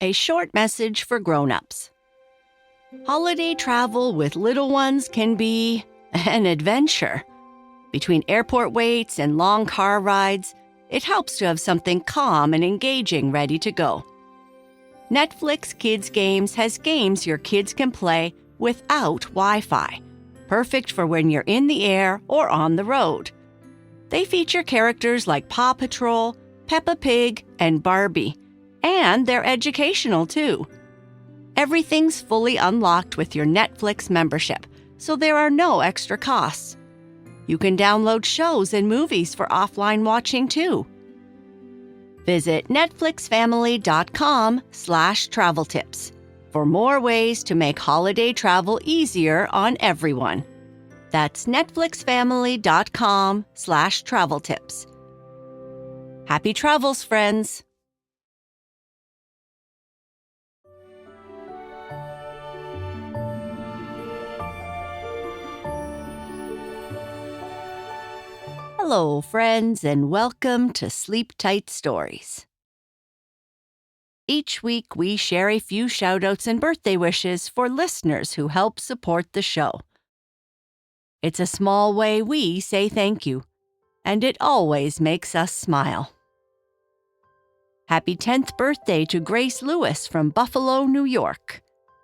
a short message for grown-ups. Holiday travel with little ones can be an adventure. Between airport waits and long car rides, it helps to have something calm and engaging ready to go. Netflix Kids Games has games your kids can play without Wi-Fi, perfect for when you're in the air or on the road. They feature characters like Paw Patrol, Peppa Pig, and Barbie, and they're educational too. Everything's fully unlocked with your Netflix membership, so there are no extra costs. You can download shows and movies for offline watching too. Visit netflixfamily.com/travel tips for more ways to make holiday travel easier on everyone. That's netflixfamily.com/travel tips. Happy travels, friends! Hello, friends, and welcome to Sleep Tight Stories. Each week, we share a few shout-outs and birthday wishes for listeners who help support the show. It's a small way we say thank you, and it always makes us smile. Happy 10th birthday to Grace Lewis from Buffalo, New York.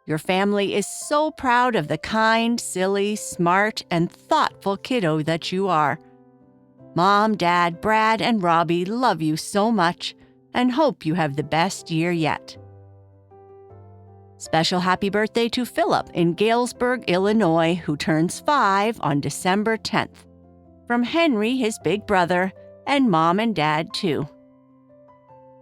Your family is so proud of the kind, silly, smart, and thoughtful kiddo that you are. Mom, Dad, Brad, and Robbie love you so much and hope you have the best year yet. Special happy birthday to Philip in Galesburg, Illinois, who turns 5 on December 10th. From Henry, his big brother, and Mom and Dad, too.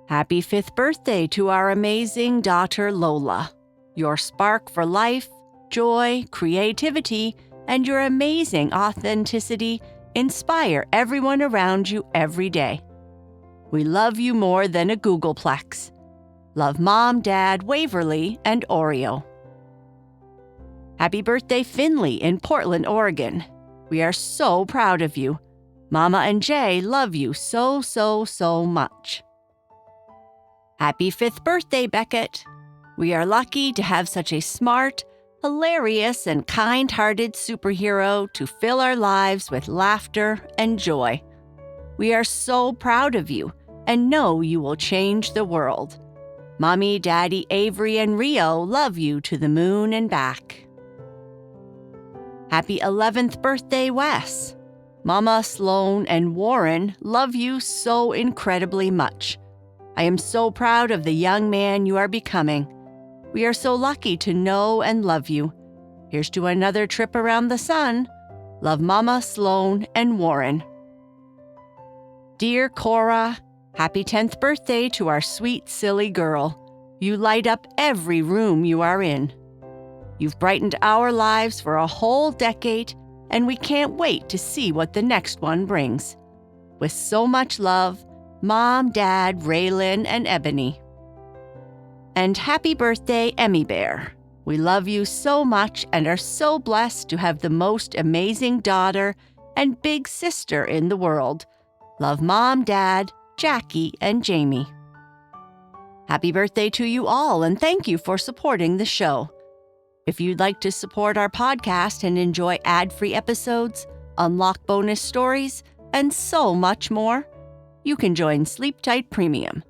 Happy 5th birthday to our amazing daughter, Lola. Your spark for life, joy, creativity, and your amazing authenticity inspire everyone around you every day. We love you more than a Googleplex. Love Mom, Dad, Waverly, and Oreo. Happy birthday, Finley in Portland, Oregon. We are so proud of you. Mama and Jay love you so, so, so much. Happy 5th birthday, Beckett. We are lucky to have such a smart, hilarious, and kind-hearted superhero to fill our lives with laughter and joy. We are so proud of you and know you will change the world. Mommy, Daddy, Avery, and Rio love you to the moon and back. Happy 11th birthday, Wes. Mama, Sloan, and Warren love you so incredibly much. I am so proud of the young man you are becoming. We are so lucky to know and love you. Here's to another trip around the sun. Love Mama, Sloan, and Warren. Dear Cora, happy 10th birthday to our sweet, silly girl. You light up every room you are in. You've brightened our lives for a whole decade, and we can't wait to see what the next one brings. With so much love, Mom, Dad, Raylin, and Ebony. And happy birthday, Emmy Bear. We love you so much and are so blessed to have the most amazing daughter and big sister in the world. Love Mom, Dad, Jackie, and Jamie. Happy birthday to you all, and thank you for supporting the show. If you'd like to support our podcast and enjoy ad-free episodes, unlock bonus stories, and so much more, you can join Sleep Tight Premium.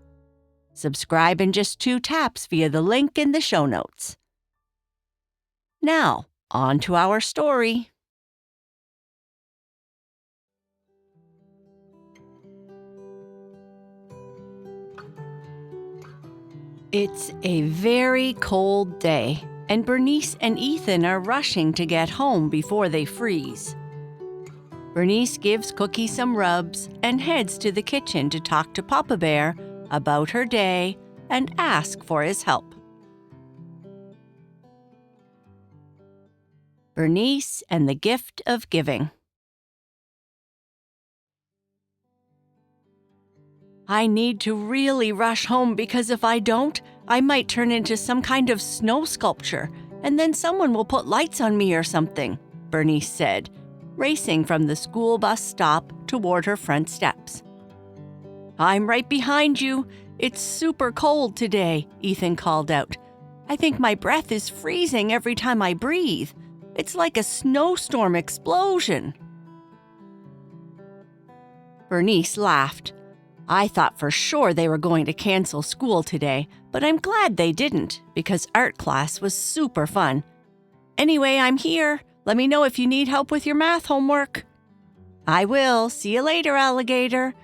Subscribe in just 2 taps via the link in the show notes. Now, on to our story. It's a very cold day, and Bernice and Ethan are rushing to get home before they freeze. Bernice gives Cookie some rubs and heads to the kitchen to talk to Papa Bear about her day and ask for his help. Bernice and the Gift of Giving. I need to really rush home because if I don't, I might turn into some kind of snow sculpture, and then someone will put lights on me or something, Bernice said, racing from the school bus stop toward her front steps. I'm right behind you. It's super cold today, Ethan called out. I think my breath is freezing every time I breathe. It's like a snowstorm explosion. Bernice laughed. I thought for sure they were going to cancel school today, but I'm glad they didn't because art class was super fun. Anyway, I'm here. Let me know if you need help with your math homework. I will. See you later, alligator.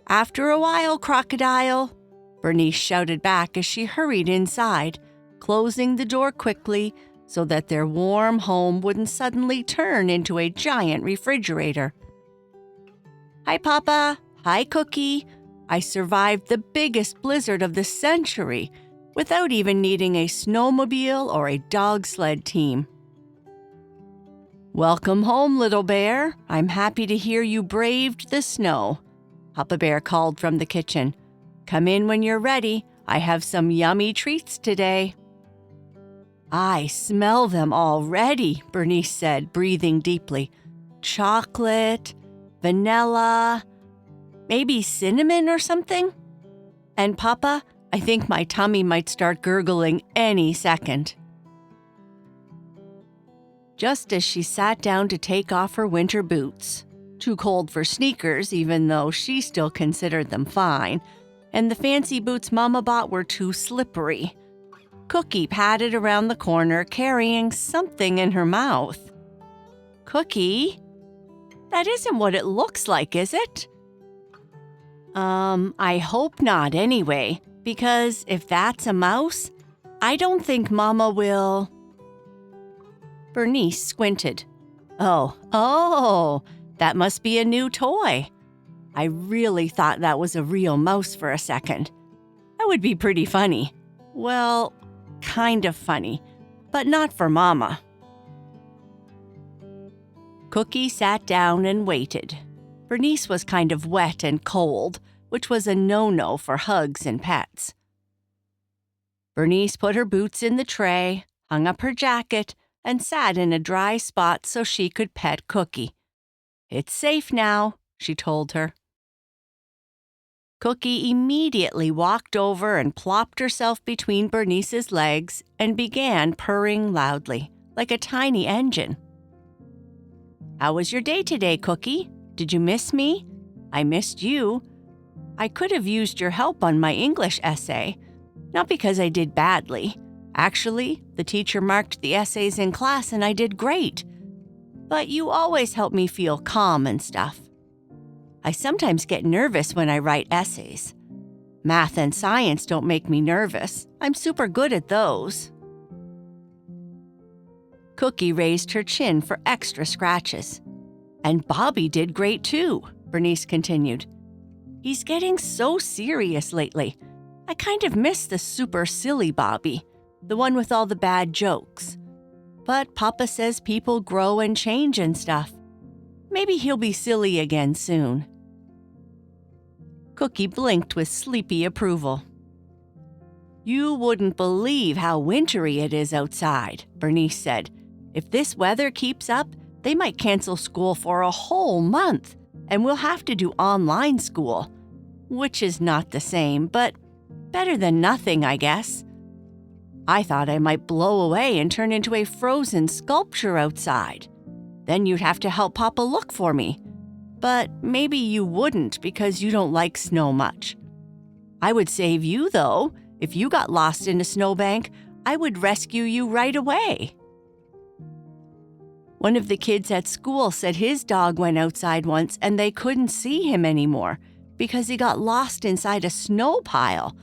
After a while, crocodile. Bernice shouted back as she hurried inside, closing the door quickly so that their warm home wouldn't suddenly turn into a giant refrigerator. Hi, Papa. Hi, Cookie. I survived the biggest blizzard of the century without even needing a snowmobile or a dog sled team. Welcome home, little bear. I'm happy to hear you braved the snow, Papa Bear called from the kitchen. Come in when you're ready. I have some yummy treats today. I smell them already, Bernice said, breathing deeply. Chocolate, vanilla, maybe cinnamon or something? And Papa, I think my tummy might start gurgling any second. Just as she sat down to take off her winter boots, too cold for sneakers even though she still considered them fine, and the fancy boots Mama bought were too slippery, Cookie padded around the corner carrying something in her mouth. Cookie? That isn't what it looks like, is it? I hope not anyway, because if that's a mouse, I don't think Mama will... Bernice squinted. Oh, that must be a new toy. I really thought that was a real mouse for a second. That would be pretty funny. Well, kind of funny, but not for Mama. Cookie sat down and waited. Bernice was kind of wet and cold, which was a no-no for hugs and pets. Bernice put her boots in the tray, hung up her jacket, and sat in a dry spot so she could pet Cookie. It's safe now, she told her. Cookie immediately walked over and plopped herself between Bernice's legs and began purring loudly, like a tiny engine. How was your day today, Cookie? Did you miss me? I missed you. I could have used your help on my English essay, not because I did badly. Actually, the teacher marked the essays in class and I did great. But you always help me feel calm and stuff. I sometimes get nervous when I write essays. Math and science don't make me nervous. I'm super good at those. Cookie raised her chin for extra scratches. And Bobby did great too, Bernice continued. He's getting so serious lately. I kind of miss the super silly Bobby, the one with all the bad jokes. But Papa says people grow and change and stuff. Maybe he'll be silly again soon. Cookie blinked with sleepy approval. You wouldn't believe how wintry it is outside, Bernice said. If this weather keeps up, they might cancel school for a whole month, and we'll have to do online school, which is not the same, but better than nothing, I guess. I thought I might blow away and turn into a frozen sculpture outside. Then you'd have to help Papa look for me. But maybe you wouldn't because you don't like snow much. I would save you, though. If you got lost in a snowbank, I would rescue you right away. One of the kids at school said his dog went outside once and they couldn't see him anymore because he got lost inside a snow pile,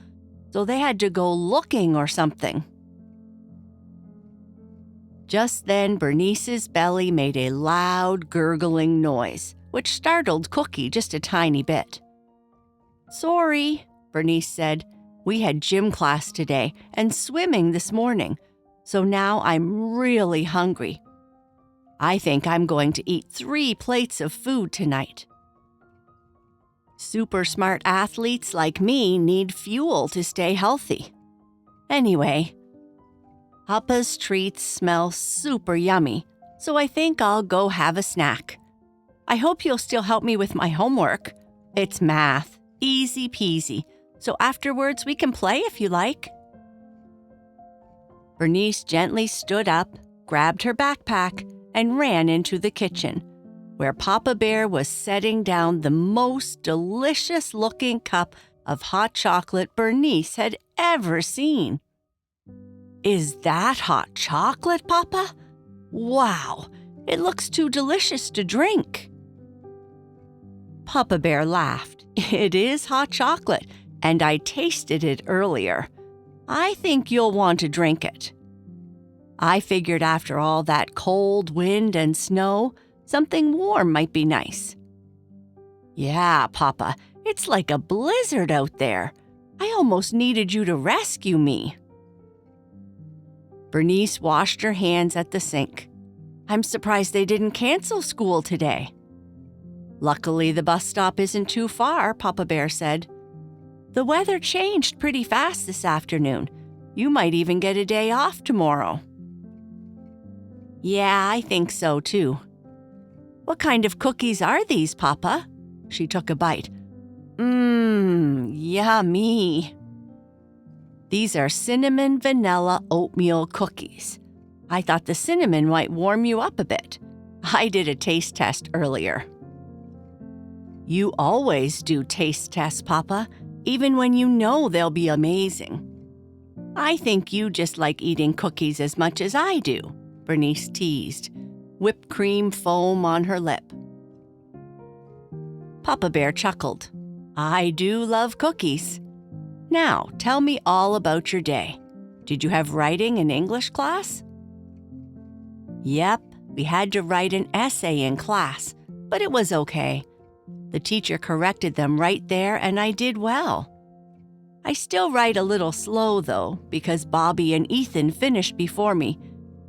so they had to go looking or something. Just then, Bernice's belly made a loud, gurgling noise, which startled Cookie just a tiny bit. Sorry, Bernice said. We had gym class today and swimming this morning, so now I'm really hungry. I think I'm going to eat 3 plates of food tonight. Super smart athletes like me need fuel to stay healthy. Anyway, Papa's treats smell super yummy, so I think I'll go have a snack. I hope you'll still help me with my homework. It's math, easy peasy, so afterwards we can play if you like." Bernice gently stood up, grabbed her backpack, and ran into the kitchen, where Papa Bear was setting down the most delicious-looking cup of hot chocolate Bernice had ever seen. "Is that hot chocolate, Papa? Wow, it looks too delicious to drink." Papa Bear laughed. "It is hot chocolate, and I tasted it earlier. I think you'll want to drink it. I figured after all that cold wind and snow, something warm might be nice." "Yeah, Papa, it's like a blizzard out there. I almost needed you to rescue me." Bernice washed her hands at the sink. "I'm surprised they didn't cancel school today." "Luckily, the bus stop isn't too far," Papa Bear said. "The weather changed pretty fast this afternoon. You might even get a day off tomorrow." "Yeah, I think so, too." "What kind of cookies are these, Papa?" She took a bite. Yummy." "These are cinnamon vanilla oatmeal cookies. I thought the cinnamon might warm you up a bit. I did a taste test earlier." "You always do taste tests, Papa, even when you know they'll be amazing." "I think you just like eating cookies as much as I do," Bernice teased, whipped cream foam on her lip. Papa Bear chuckled. "I do love cookies. Now, tell me all about your day. Did you have writing in English class?" "Yep, we had to write an essay in class, but it was okay. The teacher corrected them right there, and I did well. I still write a little slow, though, because Bobby and Ethan finished before me,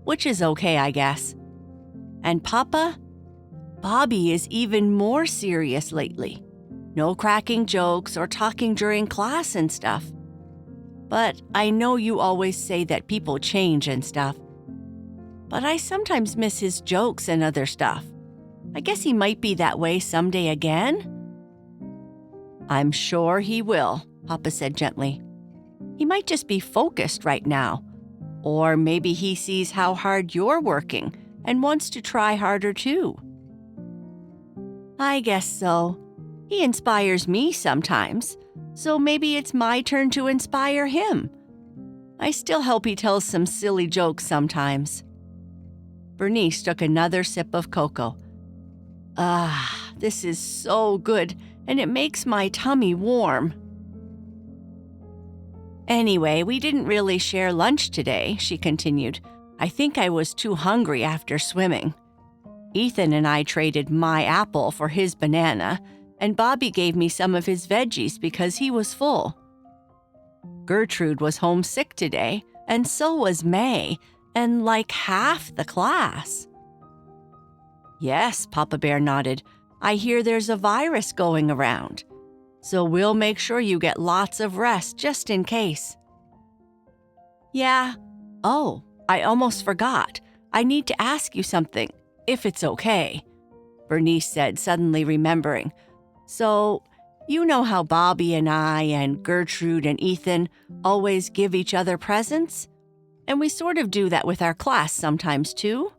which is okay, I guess. And Papa? Bobby is even more serious lately. No cracking jokes or talking during class and stuff. But I know you always say that people change and stuff. But I sometimes miss his jokes and other stuff. I guess he might be that way someday again." "I'm sure he will," Papa said gently. "He might just be focused right now. Or maybe he sees how hard you're working and wants to try harder too." "I guess so. He inspires me sometimes, so maybe it's my turn to inspire him. I still hope he tells some silly jokes sometimes." Bernice took another sip of cocoa. "Ah, this is so good, and it makes my tummy warm." "Anyway, we didn't really share lunch today," she continued. "I think I was too hungry after swimming. Ethan and I traded my apple for his banana, and Bobby gave me some of his veggies because he was full. Gertrude was homesick today, and so was May, and like half the class." "Yes," Papa Bear nodded. "I hear there's a virus going around. So we'll make sure you get lots of rest just in case." "Yeah. Oh, I almost forgot. I need to ask you something, if it's okay," Bernice said, suddenly remembering. "So, you know how Bobby and I and Gertrude and Ethan always give each other presents? And we sort of do that with our class sometimes, too?"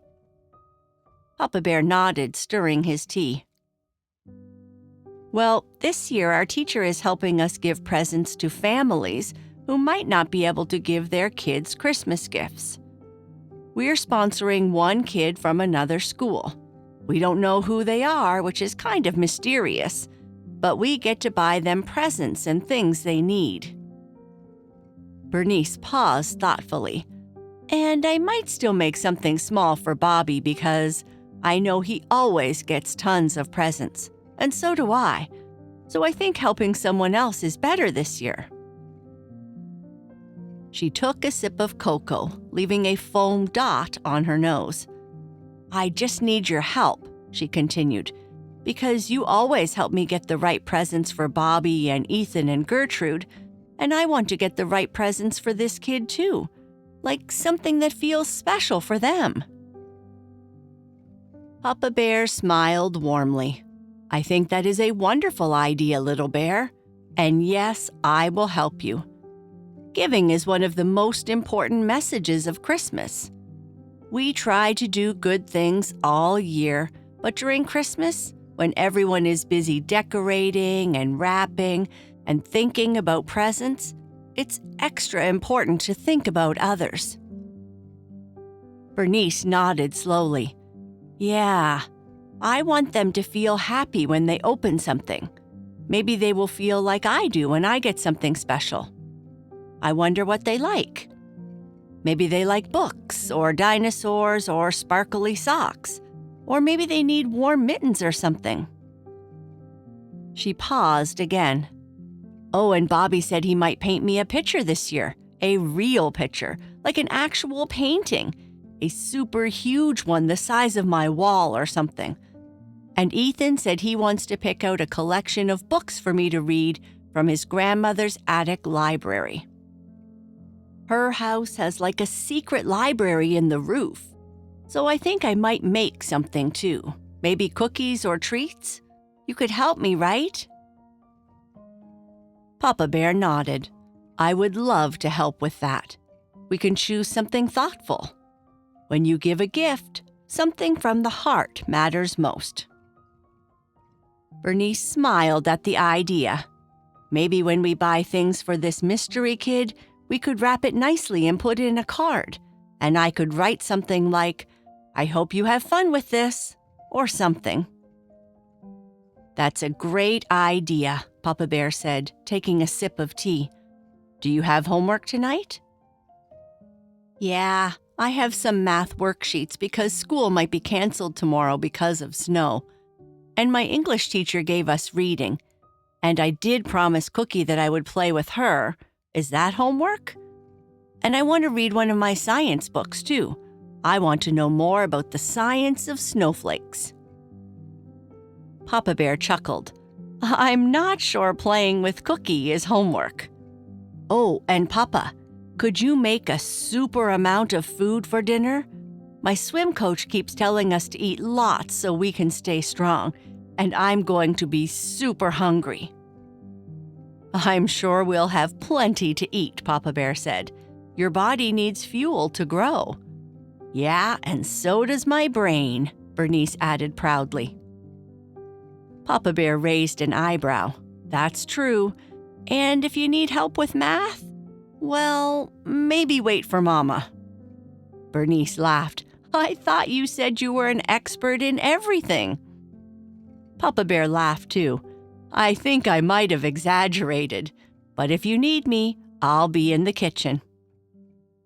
Papa Bear nodded, stirring his tea. "Well, this year our teacher is helping us give presents to families who might not be able to give their kids Christmas gifts. We're sponsoring one kid from another school. We don't know who they are, which is kind of mysterious, but we get to buy them presents and things they need." Bernice paused thoughtfully. "And I might still make something small for Bobby because I know he always gets tons of presents, and so do I. So I think helping someone else is better this year." She took a sip of cocoa, leaving a foam dot on her nose. "I just need your help," she continued, "because you always help me get the right presents for Bobby and Ethan and Gertrude, and I want to get the right presents for this kid too, like something that feels special for them." Papa Bear smiled warmly. "I think that is a wonderful idea, little bear. And yes, I will help you. Giving is one of the most important messages of Christmas. We try to do good things all year, but during Christmas, when everyone is busy decorating and wrapping and thinking about presents, it's extra important to think about others. Bernice nodded slowly. Yeah, I want them to feel happy when they open something. Maybe they will feel like I do when I get something special. I wonder what they like. Maybe they like books or dinosaurs or sparkly socks. Or maybe they need warm mittens or something. She paused again. Oh, and Bobby said he might paint me a picture this year. A real picture, like an actual painting. A super huge one the size of my wall or something. And Ethan said he wants to pick out a collection of books for me to read from his grandmother's attic library. Her house has like a secret library in the roof. So I think I might make something too. Maybe cookies or treats? You could help me, right? Papa Bear nodded. I would love to help with that. We can choose something thoughtful. When you give a gift, something from the heart matters most. Bernice smiled at the idea. Maybe when we buy things for this mystery kid, we could wrap it nicely and put it in a card. And I could write something like, I hope you have fun with this, or something. That's a great idea, Papa Bear said, taking a sip of tea. Do you have homework tonight? Yeah, I have some math worksheets because school might be canceled tomorrow because of snow. And my English teacher gave us reading. And I did promise Cookie that I would play with her. Is that homework? And I want to read one of my science books, too. I want to know more about the science of snowflakes. Papa Bear chuckled. I'm not sure playing with Cookie is homework. Oh, and Papa, could you make a super amount of food for dinner? My swim coach keeps telling us to eat lots so we can stay strong, and I'm going to be super hungry. I'm sure we'll have plenty to eat, Papa Bear said. Your body needs fuel to grow. Yeah, and so does my brain, Bernice added proudly. Papa Bear raised an eyebrow. That's true. And if you need help with math, well, maybe wait for Mama. Bernice laughed. I thought you said you were an expert in everything. Papa Bear laughed too. I think I might have exaggerated, but if you need me, I'll be in the kitchen.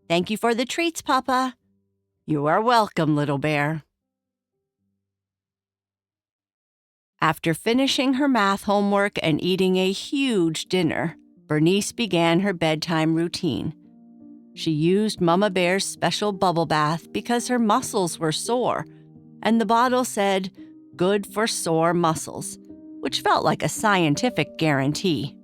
Thank you for the treats, Papa. You are welcome, little bear. After finishing her math homework and eating a huge dinner, Bernice began her bedtime routine. She used Mama Bear's special bubble bath because her muscles were sore, and the bottle said, good for sore muscles, which felt like a scientific guarantee.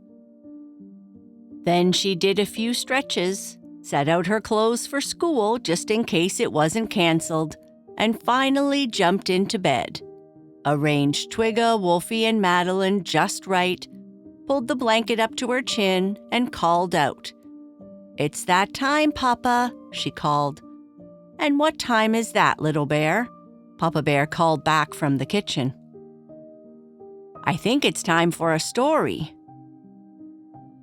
Then she did a few stretches, set out her clothes for school just in case it wasn't canceled, and finally jumped into bed. Arranged Twigga, Wolfie, and Madeline just right, pulled the blanket up to her chin, and called out. It's that time, Papa, she called. And what time is that, little bear? Papa Bear called back from the kitchen. I think it's time for a story.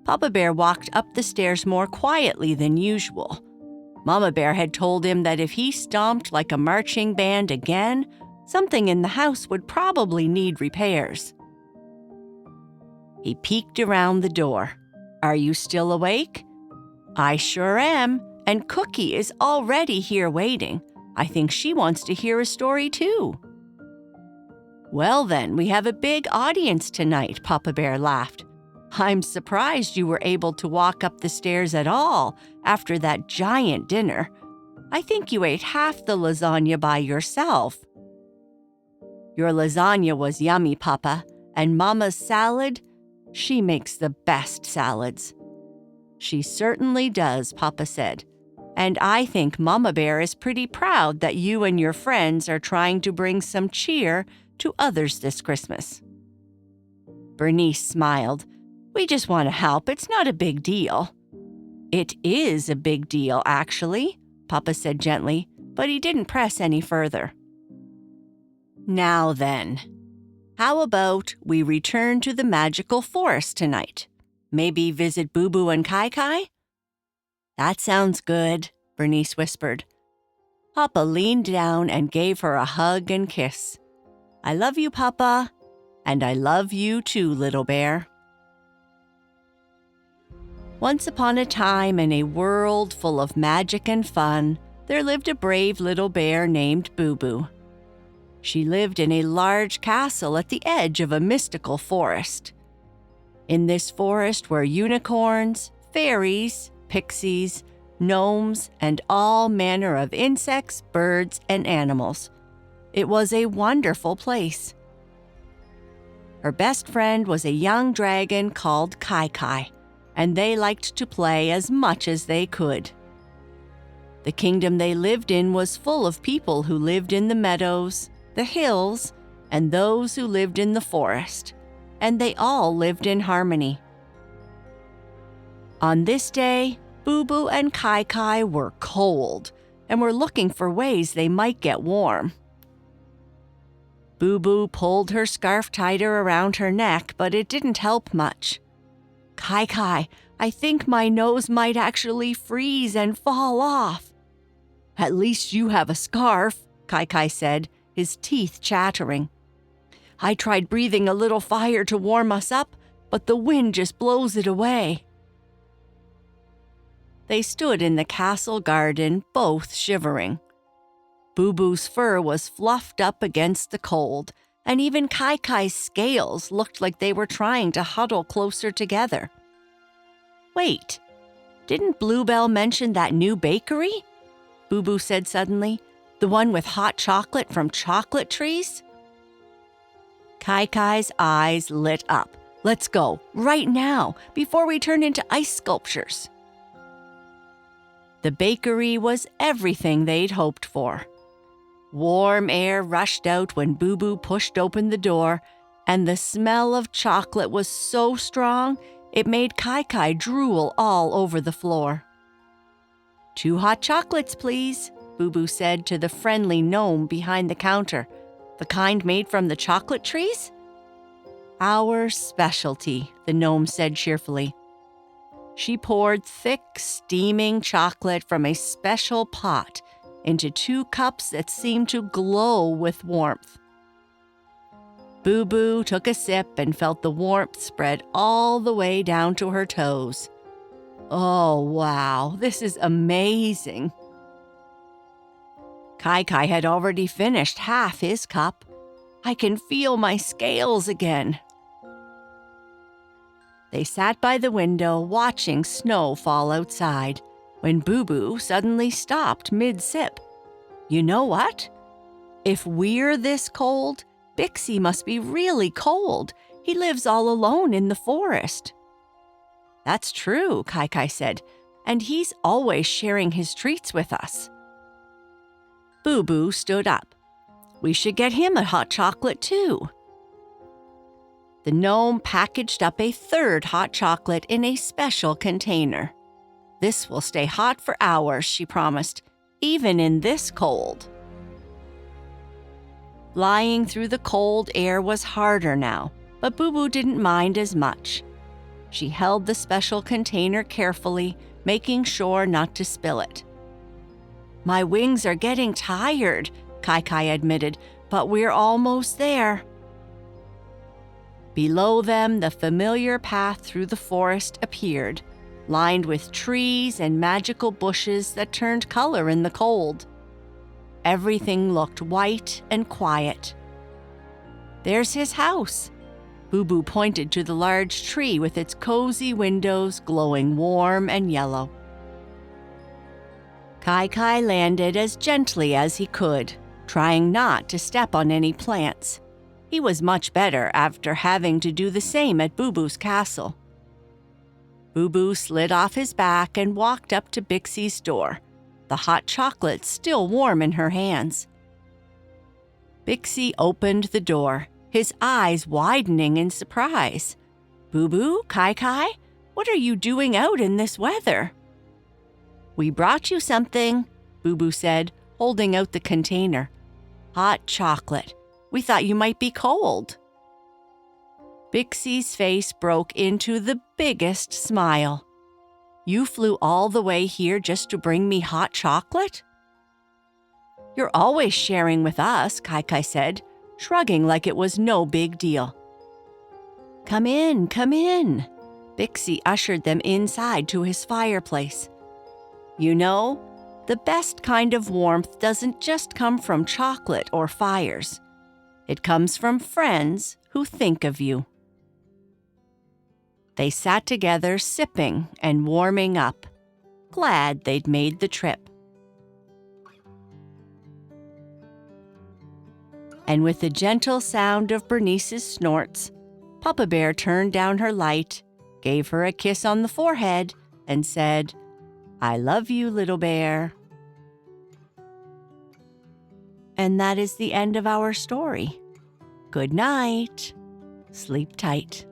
Papa Bear walked up the stairs more quietly than usual. Mama Bear had told him that if he stomped like a marching band again, something in the house would probably need repairs. He peeked around the door. Are you still awake? I sure am, and Cookie is already here waiting. I think she wants to hear a story too. Well then, we have a big audience tonight, Papa Bear laughed. I'm surprised you were able to walk up the stairs at all after that giant dinner. I think you ate half the lasagna by yourself. Your lasagna was yummy, Papa, and Mama's salad, she makes the best salads. She certainly does, Papa said. And I think Mama Bear is pretty proud that you and your friends are trying to bring some cheer to others this Christmas. Bernice smiled, We just want to help. It's not a big deal." "It is a big deal, actually," Papa said gently, but he didn't press any further. "Now then, how about we return to the magical forest tonight? Maybe visit Boo Boo and Kai Kai?" "That sounds good," Bernice whispered. Papa leaned down and gave her a hug and kiss. "I love you, Papa, and I love you too, little bear." Once upon a time, in a world full of magic and fun, there lived a brave little bear named Boo Boo. She lived in a large castle at the edge of a mystical forest. In this forest were unicorns, fairies, pixies, gnomes, and all manner of insects, birds, and animals. It was a wonderful place. Her best friend was a young dragon called Kai Kai, and they liked to play as much as they could. The kingdom they lived in was full of people who lived in the meadows, the hills, and those who lived in the forest, and they all lived in harmony. On this day, Boo Boo and Kai Kai were cold and were looking for ways they might get warm. Boo Boo pulled her scarf tighter around her neck, but it didn't help much. "Kai Kai, I think my nose might actually freeze and fall off." "At least you have a scarf," Kai Kai said, his teeth chattering. "I tried breathing a little fire to warm us up, but the wind just blows it away." They stood in the castle garden, both shivering. Boo Boo's fur was fluffed up against the cold, and even Kai Kai's scales looked like they were trying to huddle closer together. "Wait, didn't Bluebell mention that new bakery?" Boo Boo said suddenly. "The one with hot chocolate from chocolate trees?" Kai Kai's eyes lit up. "Let's go, right now, before we turn into ice sculptures." The bakery was everything they'd hoped for. Warm air rushed out when Boo Boo pushed open the door, and the smell of chocolate was so strong it made Kai Kai drool all over the floor. "2 hot chocolates, please," Boo Boo said to the friendly gnome behind the counter. "The kind made from the chocolate trees?" "Our specialty," the gnome said cheerfully. She poured thick, steaming chocolate from a special pot into 2 cups that seemed to glow with warmth. Boo Boo took a sip and felt the warmth spread all the way down to her toes. "Oh, wow, this is amazing." Kai Kai had already finished half his cup. "I can feel my scales again." They sat by the window watching snow fall outside when Boo Boo suddenly stopped mid-sip. "You know what? If we're this cold, Bixie must be really cold. He lives all alone in the forest." "That's true," Kai Kai said, "and he's always sharing his treats with us." Boo Boo stood up. "We should get him a hot chocolate too." The gnome packaged up a 3rd hot chocolate in a special container. "This will stay hot for hours," she promised, "even in this cold." Flying through the cold air was harder now, but Boo Boo didn't mind as much. She held the special container carefully, making sure not to spill it. "My wings are getting tired," Kai Kai admitted, "but we're almost there." Below them, the familiar path through the forest appeared, lined with trees and magical bushes that turned color in the cold. Everything looked white and quiet. "There's his house." Boo Boo pointed to the large tree with its cozy windows glowing warm and yellow. Kai Kai landed as gently as he could, trying not to step on any plants. He was much better after having to do the same at Boo Boo's castle. Boo Boo slid off his back and walked up to Bixie's door, the hot chocolate still warm in her hands. Bixie opened the door, his eyes widening in surprise. Boo Boo, Kai Kai, what are you doing out in this weather? We brought you something, Boo Boo said, holding out the container. Hot chocolate. We thought you might be cold. Bixie's face broke into the biggest smile. You flew all the way here just to bring me hot chocolate? You're always sharing with us, Kai Kai said, shrugging like it was no big deal. Come in, come in. Bixie ushered them inside to his fireplace. You know, the best kind of warmth doesn't just come from chocolate or fires. It comes from friends who think of you. They sat together sipping and warming up, glad they'd made the trip. And with the gentle sound of Bernice's snorts, Papa Bear turned down her light, gave her a kiss on the forehead, and said, I love you, little bear. And that is the end of our story. Good night. Sleep tight.